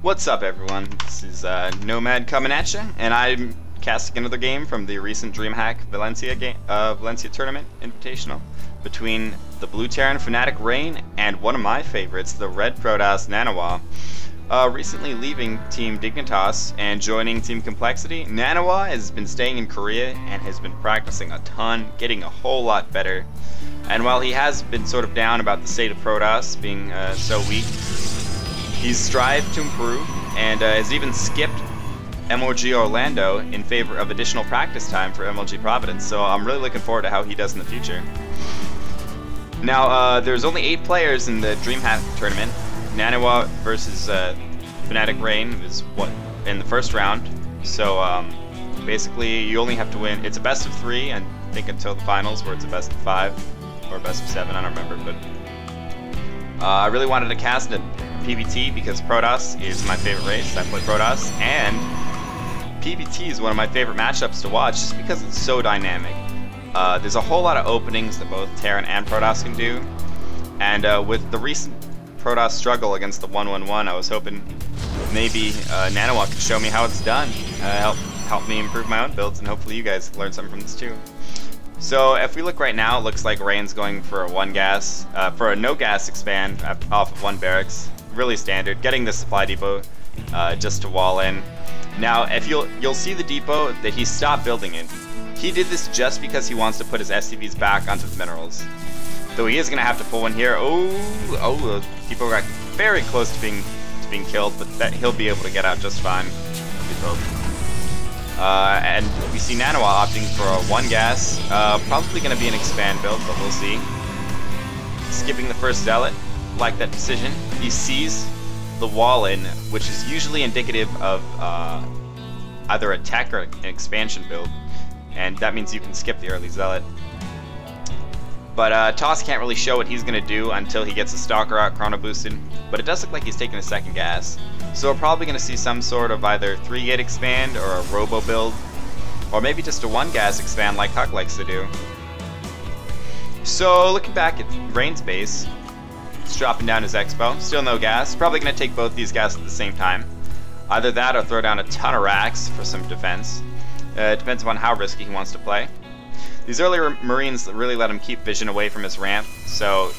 What's up, everyone? This is Nomad coming at you, and I'm casting another game from the recent DreamHack Valencia Tournament Invitational between the Blue Terran Fnatic Rain and one of my favorites, the Red Protoss Nanawa. Recently leaving Team Dignitas and joining Team Complexity, Nanawa has been staying in Korea and has been practicing a ton, getting a whole lot better. And while he has been sort of down about the state of Protoss being so weak, he's strived to improve and has even skipped MLG Orlando in favor of additional practice time for MLG Providence, so I'm really looking forward to how he does in the future. Now, there's only 8 players in the DreamHack tournament. Nanawa versus Fnatic Rain is what in the first round, so basically you only have to win. It's a best of 3, and I think until the finals, where it's a best of 5 or a best of 7. I don't remember, but I really wanted to cast a PvT because Protoss is my favorite race. I play Protoss, and PvT is one of my favorite matchups to watch just because it's so dynamic. There's a whole lot of openings that both Terran and Protoss can do, and with the recent Protoss struggle against the 1-1-1, I was hoping maybe Nanawa could show me how it's done, help me improve my own builds, and hopefully you guys learn something from this too. So if we look right now, it looks like Rain's going for a for a no gas expand off of 1 barracks. Really standard, getting the supply depot just to wall in. Now, if you'll see the depot that he stopped building in. He did this just because he wants to put his SCVs back onto the minerals. Though he is gonna have to pull one here. The depot got very close to being killed, but that he'll be able to get out just fine. And we see Nanawa opting for a 1 gas. Probably gonna be an expand build, but we'll see. Skipping the first zealot. Like that decision. He sees the wall in, which is usually indicative of either a tech or an expansion build, and that means you can skip the early zealot. But Toss can't really show what he's gonna do until he gets a stalker out chrono boosted, but it does look like he's taking a 2nd gas, so we're probably gonna see some sort of either 3-gate expand or a robo build, or maybe just a 1 gas expand like Huck likes to do. So looking back at Rain's base, he's dropping down his expo, still no gas, probably going to take both these gas at the same time. Either that or throw down a ton of racks for some defense. It depends upon how risky he wants to play. These earlier Marines really let him keep vision away from his ramp, so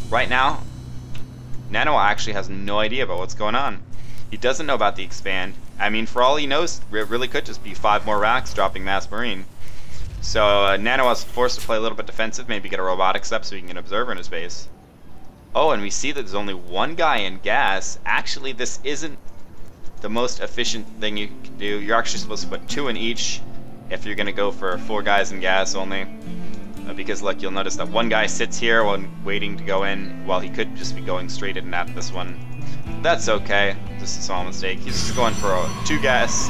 right now, Nanawa actually has no idea about what's going on. He doesn't know about the expand. I mean, for all he knows, it really could just be 5 more racks dropping Mass Marine. So Nanawa's forced to play a little bit defensive, maybe get a robotics up so he can get an observer in his base. Oh, and we see that there's only 1 guy in gas. Actually, this isn't the most efficient thing you can do. You're actually supposed to put 2 in each if you're going to go for 4 guys in gas only. Because, look, you'll notice that 1 guy sits here while waiting to go in, while he could just be going straight in at this one. That's okay. Just a small mistake. He's just going for a 2 gas,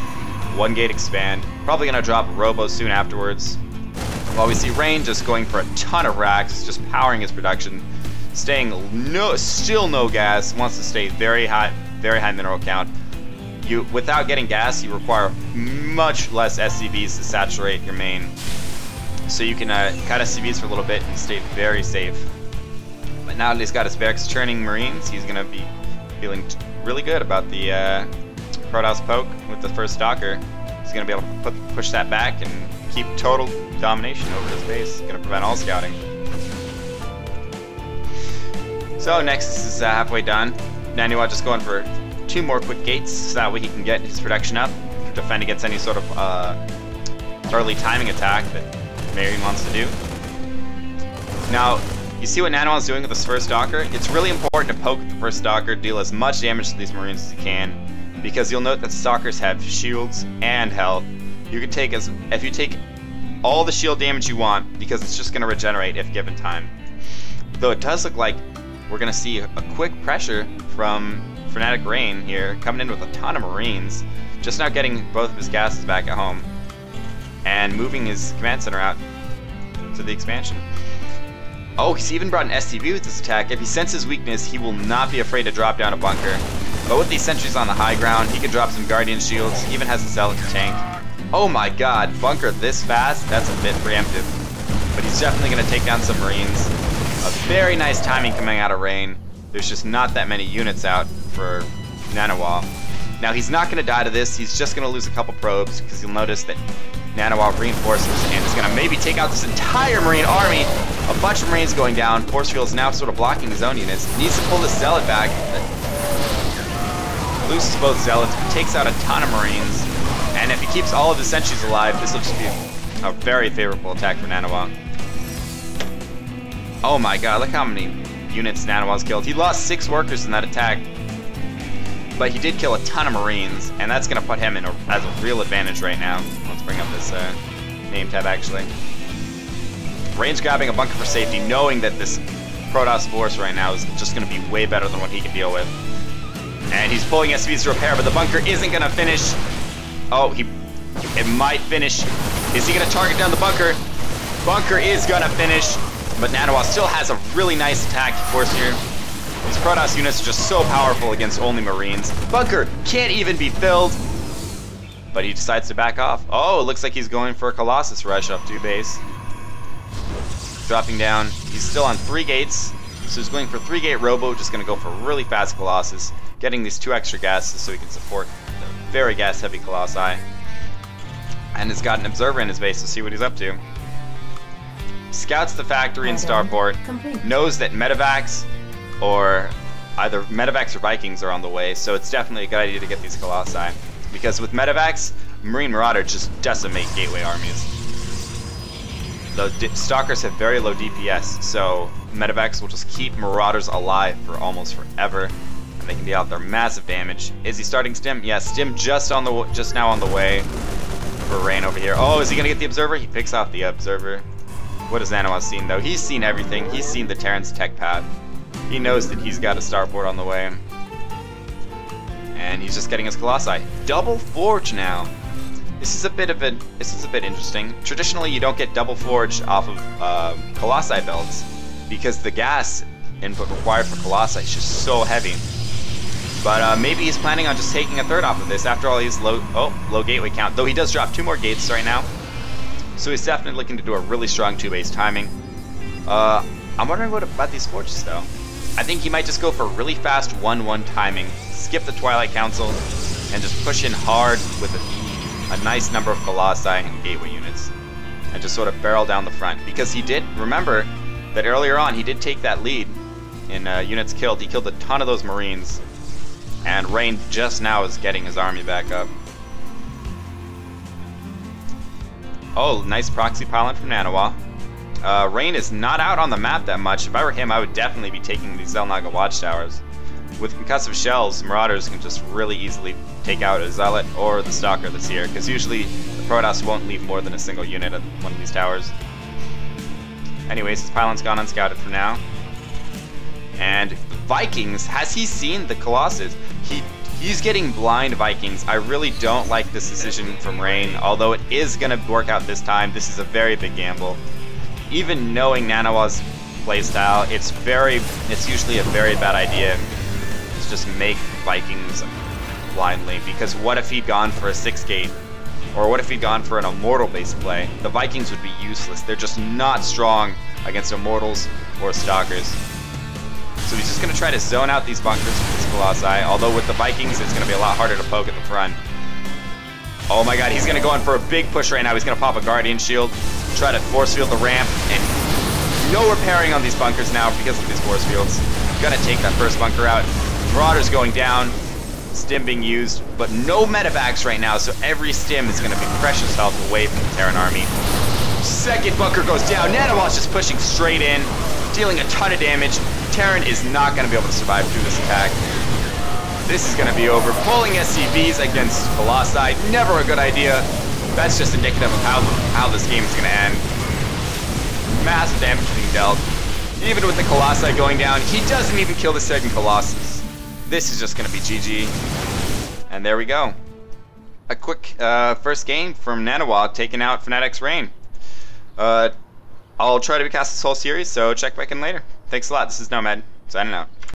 1 gate expand. Probably going to drop a robo soon afterwards. While we see Rain just going for a ton of racks, just powering his production. Staying still no gas, wants to stay very high mineral count. Without getting gas, you require much less SCVs to saturate your main. So you can cut SCVs for a little bit and stay very safe. But now that he's got his barracks churning Marines, he's gonna be feeling really good about the Protoss poke with the first stalker. He's gonna be able to push that back and keep total domination over his base. Gonna prevent all scouting. So next is halfway done. Nanawa just going for 2 more quick gates so that way he can get his production up to defend against any sort of early timing attack that Marion wants to do. Now, you see what Nanawa's doing with this first stalker? It's really important to poke the first stalker, deal as much damage to these Marines as you can, because you'll note that stalkers have shields and health. You can take if you take all the shield damage you want, because it's just going to regenerate if given time. Though it does look like we're going to see a quick pressure from Fnatic Rain here, coming in with a ton of Marines, just now getting both of his gases back at home, and moving his command center out to the expansion. Oh, he's even brought an SCV with this attack. If he senses weakness, he will not be afraid to drop down a bunker. But with these sentries on the high ground, he can drop some Guardian shields, he even has a Zealot to tank. Oh my god, bunker this fast? That's a bit preemptive. But he's definitely going to take down some Marines. A very nice timing coming out of Rain. There's just not that many units out for Nanawa. Now he's not going to die to this, he's just going to lose a couple probes, because you'll notice that Nanawa reinforces and is going to maybe take out this entire Marine army. A bunch of Marines going down. Force Field's now sort of blocking his own units. Needs to pull the Zealot back. Loses both Zealots, but takes out a ton of Marines. And if he keeps all of his sentries alive, this will just be a very favorable attack for Nanawa. Oh my god, look how many units Nanawa's killed. He lost 6 workers in that attack, but he did kill a ton of Marines, and that's going to put him in as a real advantage right now. Let's bring up this name tab, actually. Rain's grabbing a bunker for safety, knowing that this Protoss force right now is just going to be way better than what he can deal with. And he's pulling SCVs to repair, but the bunker isn't going to finish. Oh, it might finish. Is he going to target down the bunker? Bunker is going to finish, but Nanawa still has a really nice attack force here. These Protoss units are just so powerful against only Marines. Bunker can't even be filled, but he decides to back off. Oh, it looks like he's going for a Colossus rush up to base. Dropping down. He's still on 3 gates, so he's going for 3-gate Robo, just going to go for really fast Colossus, getting these 2 extra gases so he can support the very gas-heavy Colossi. And has got an observer in his base to see what he's up to. Scouts the factory and starport, knows that medevacs or either medevacs or Vikings are on the way, so it's definitely a good idea to get these Colossi. Because with medevacs, Marine Marauder just decimate gateway armies. The Stalkers have very low DPS, so medevacs will just keep Marauders alive for almost forever, and they can deal out their massive damage. Is he starting Stim? Yeah, Stim just now on the way for Rain over here. Oh, is he gonna get the Observer? He picks off the Observer. What has Nanawa seen though? He's seen everything. He's seen the Terran's tech path. He knows that he's got a starport on the way. And he's just getting his Colossi. Double Forge now. This is a bit interesting. Traditionally, you don't get double Forge off of Colossi builds because the gas input required for Colossi is just so heavy. But maybe he's planning on just taking a third off of this. After all, he's low gateway count. Though he does drop 2 more gates right now. So he's definitely looking to do a really strong 2-base timing. I'm wondering what about these forges though. I think he might just go for really fast 1-1 timing, skip the Twilight Council, and just push in hard with a nice number of Colossi and gateway units, and just sort of barrel down the front. Because he did, remember that earlier on he did take that lead in units killed. He killed a ton of those Marines, and Rain just now is getting his army back up. Oh, nice proxy pylon from Nanawa. Rain is not out on the map that much. If I were him, I would definitely be taking these Xel'Naga watchtowers. With concussive shells, Marauders can just really easily take out a Zealot or the Stalker that's here, because usually the Protoss won't leave more than a single unit at one of these towers. Anyways, his pylon's gone unscouted for now. And Vikings, has he seen the Colossus? He's getting blind Vikings. I really don't like this decision from Rain, although it is going to work out this time. This is a very big gamble. Even knowing Nanawa's playstyle, it's usually a very bad idea to just make Vikings blindly, because what if he'd gone for a 6-gate? Or what if he'd gone for an Immortal-based play? The Vikings would be useless. They're just not strong against Immortals or Stalkers. So he's just going to try to zone out these bunkers with his Colossi, although with the Vikings it's going to be a lot harder to poke at the front. Oh my god, he's going to go in for a big push right now. He's going to pop a Guardian Shield, try to force field the ramp, and no repairing on these bunkers now because of these force fields. Gonna take that first bunker out. Marauders going down, Stim being used, but no medevacs right now, so every Stim is going to be precious health away from the Terran army. Second bunker goes down. Nanawa's just pushing straight in, dealing a ton of damage. Terran is not going to be able to survive through this attack. This is going to be over. Pulling SCVs against Colossi, never a good idea. That's just indicative of how this game is going to end. Massive damage being dealt. Even with the Colossi going down, he doesn't even kill the second Colossus. This is just going to be GG. And there we go. A quick first game from Nanawa taking out Fnatic's Rain. I'll try to recast this whole series, so check back in later. Thanks a lot. This is Nomad, signing out.